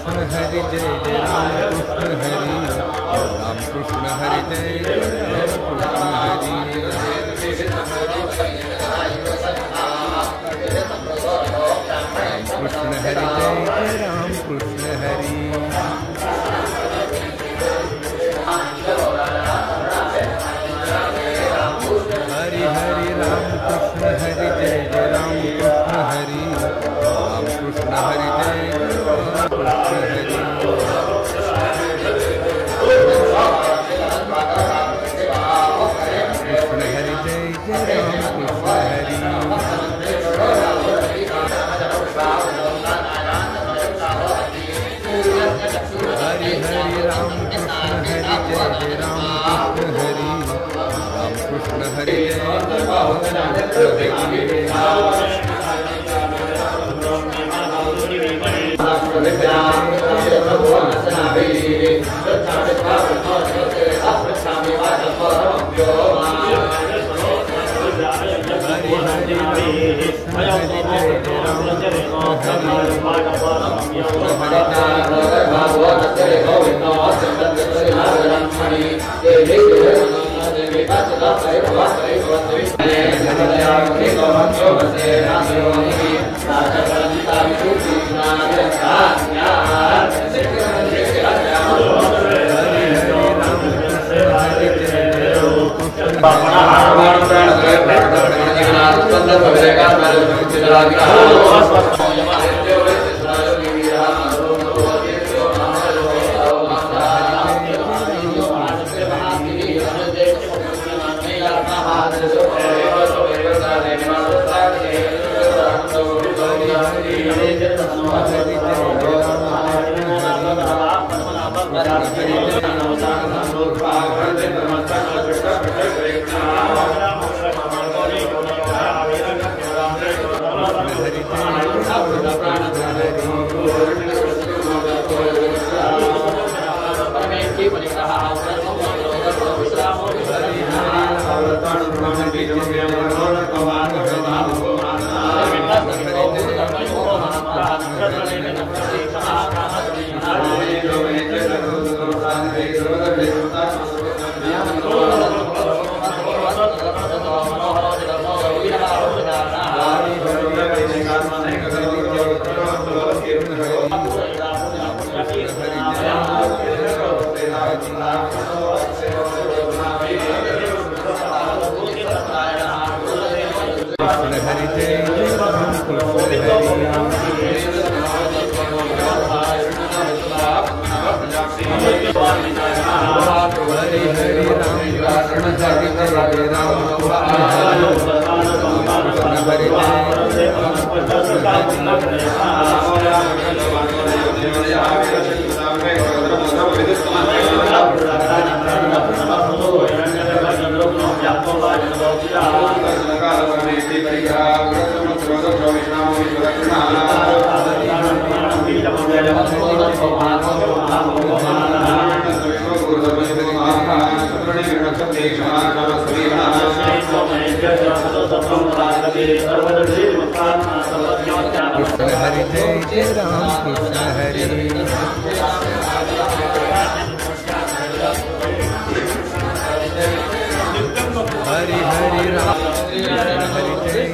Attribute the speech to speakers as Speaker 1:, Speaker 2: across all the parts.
Speaker 1: हरि जय जय राम कृष्ण हरि राम कृष्ण हरि जय जय राम कृष्ण हरि कृष्ण हरि जय जय राम कृष्ण हरि हरि हरि राम कृष्ण हरि जय जय राम कृष्ण हरि राम कृष्ण हरि जय जय राम कृष्ण हरि कृष्ण हरि जय जय राम कृष्ण हरि हरि हरि राम कृष्ण हरि जय जय राम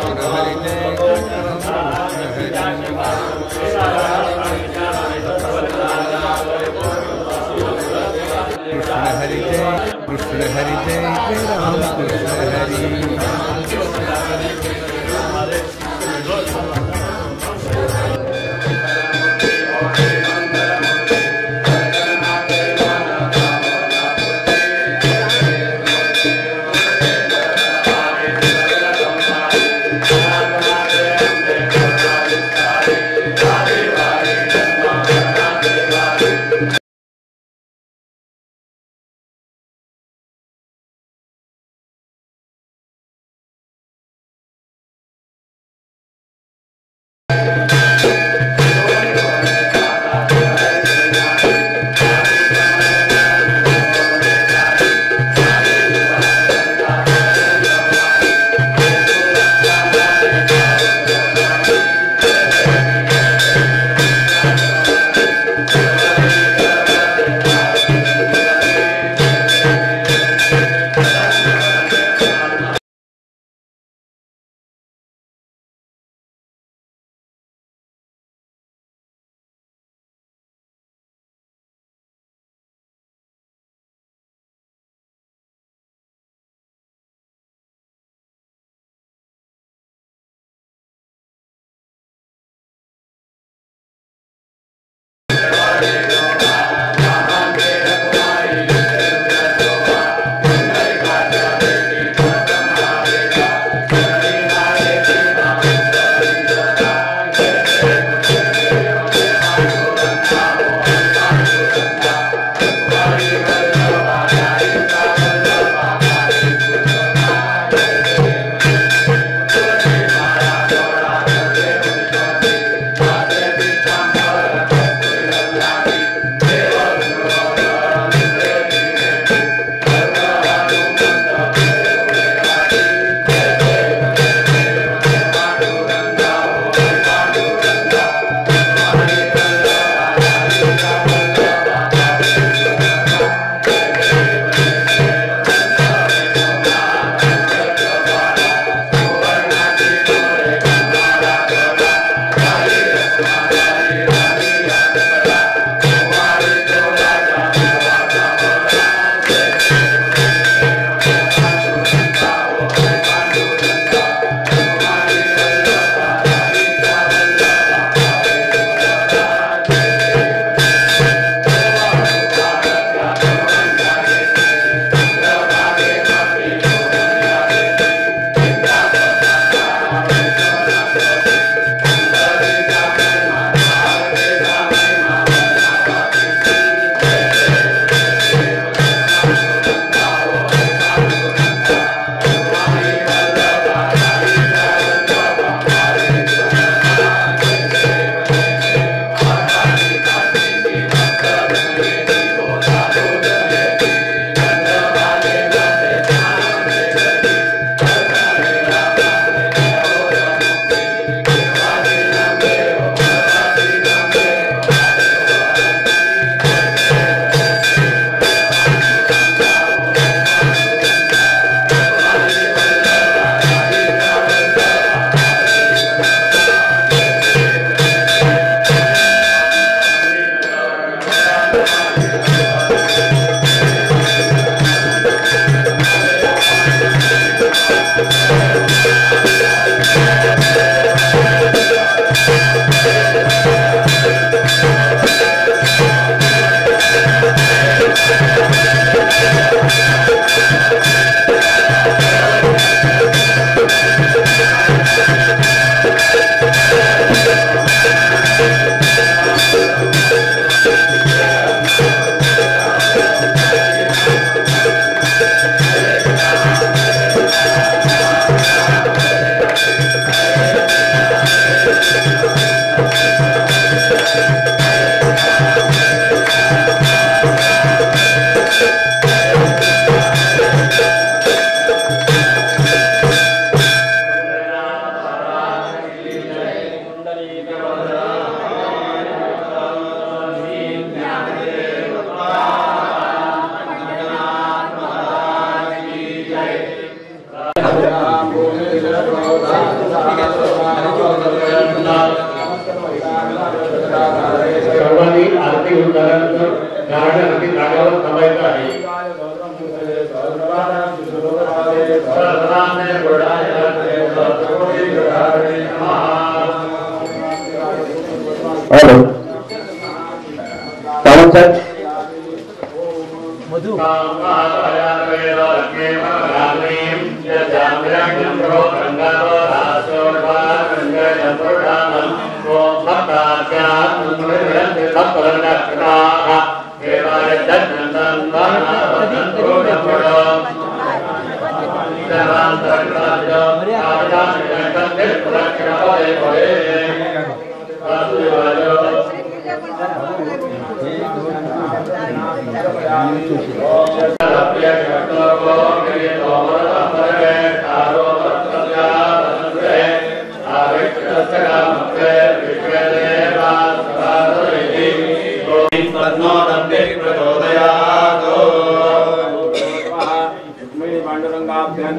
Speaker 1: कृष्ण हरि राम कृष्ण हरि जय जय राम
Speaker 2: सर्वांनी आरती होऊन झाल्यानंतर घराण्यासाठी जागेवर थांबायचं आहे. हॅलो मधु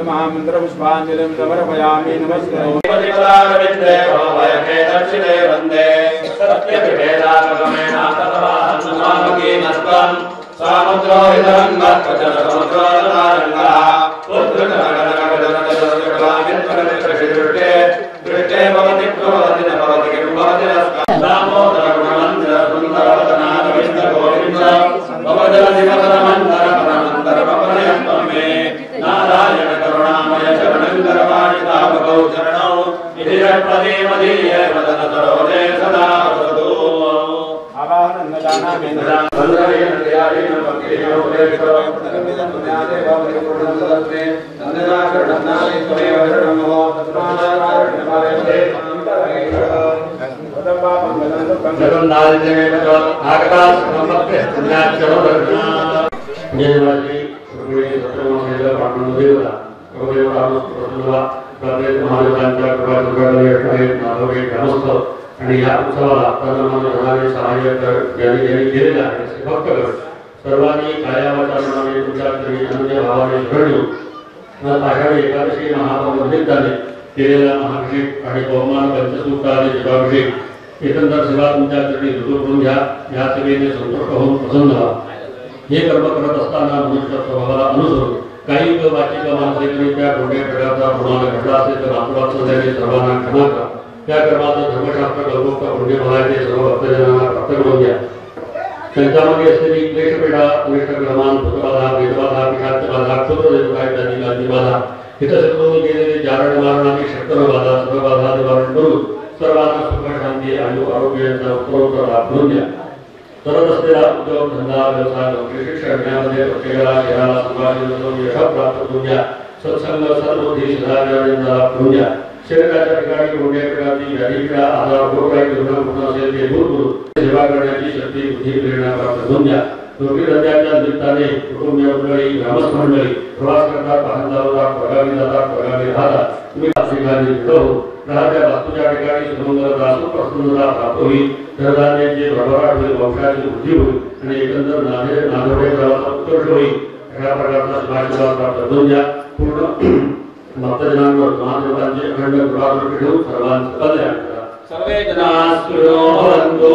Speaker 3: महामंत्र पुष्पांजलिं समर्पयामि नमस्ते दक्षिणे वंदे सत्यविभेदागमेन ततवाहनुमामकीनस्त्वं सामुद्रो हितरङ्गत्वचरसमुद्रोदनारङ्गः पुत्रकनकनकजनकजनकलामित्रमित्रशिदृष्टे दृष्टे भवति प्रभवति न भवति किं भवति दामोदरगुणमन्त्रसुन्दरवदनारविन्दगोविन्द भवजलधिपदमन्तरपरमन्तरमपरयन्तं मे नारायण करुणामय शरणं करवाणितापकौ चरणौ इति षट्पदीमदीये वदनतरोदे सदा वदतु आवाहनन्ददानामेन्द्रां वन्दनेन दयालेन भक्तियो देवतो तन्निदन्यादे भवतिपूर्णन्दस्ते तन्निदाकरणनादे त्वमेव शरणं मम तस्मादाकारणमालयते
Speaker 2: आणि या उत्सवाला तनमनाने सहाय्य ज्यांनी केलेलं आहे असे भक्तगण सर्वांनी कायावाचारणाने तुमच्या चरणी अनन्य भावाने शरण येऊन आषाढी एकादशी महापर्वनिमित्ताने केलेला महाभिषेक आणि बहुमान पंचसूक्त आणि शिवाभिषेक एकंदर सेवा तुमच्या चरणी रुजू करून घ्या. या सेवेने संतुष्ट होऊन प्रसन्न व्हा. हे कर्म करत असताना मनुष्य स्वभावाला अनुसरून काही वाचिक मानसिकरित्या कोणत्या प्रकारचा गुणाला घडला असेल तर मातृवात्सल्याने सगळ्यांनी सर्वांना क्षमा करा. त्या कर्माचं धर्मशास्त्र लघुक्त पुण्य फळाचे सर्व भक्तजनांना प्राप्त करून द्या. त्यांच्यामध्ये असलेली क्लेशपीडा अनिष्ट ग्रहमान भूतबाधा वेदबाधा पिशाचबाधा क्षुद्रदेवता इत्यादी गांधीबाधा हितशत्रूंनी केलेली जारण मारण आणि शक्तरबाधा सर्वबाधा निवारण करून सर्वांना सुख शांती आयु आरोग्य यांचा उत्तरोत्तर लाभ करून द्या. करत असलेला उद्योग धंदा व्यवसाय नोकरी शिक्षण यामध्ये प्रत्येकाला शहराला समाज यश प्राप्त करून द्या. सत्संग सद्बुद्धी सदाचार्यांचा लाभ करून द्या. शरीराच्या ठिकाणी कोणत्या प्रकारची व्याधी पीडा आजार रोग काही दुर्गम असेल ते दूर करून सेवा करण्याची शक्ती बुद्धी प्रेरणा प्राप्त करून द्या. नोकरी धंद्याच्या निमित्ताने कुटुंबीय मंडळी ग्रामस्थ मंडळी प्रवास करतात वाहन चालवतात परगावी जातात परगावी राहतात तुम्ही ठिकाणी हो राहत्या वास्तूच्या ठिकाणी सुमंगलता सुप्रसन्नता प्राप्त होईल. धनधान्याची भरभराट होईल वंशाची वृद्धी होईल आणि एकंदर नांदोडे प्रवासात उत्कर्ष होईल. अशा प्रकारचा समाजसेवा प्राप्त करून द्या. पूर्ण भक्तजनांवर महादेवांचे अखंड कृपादृष्टी ठेवून सर्वांचं कल्याण करा. सर्वे जनाः सुखिनो भवन्तु.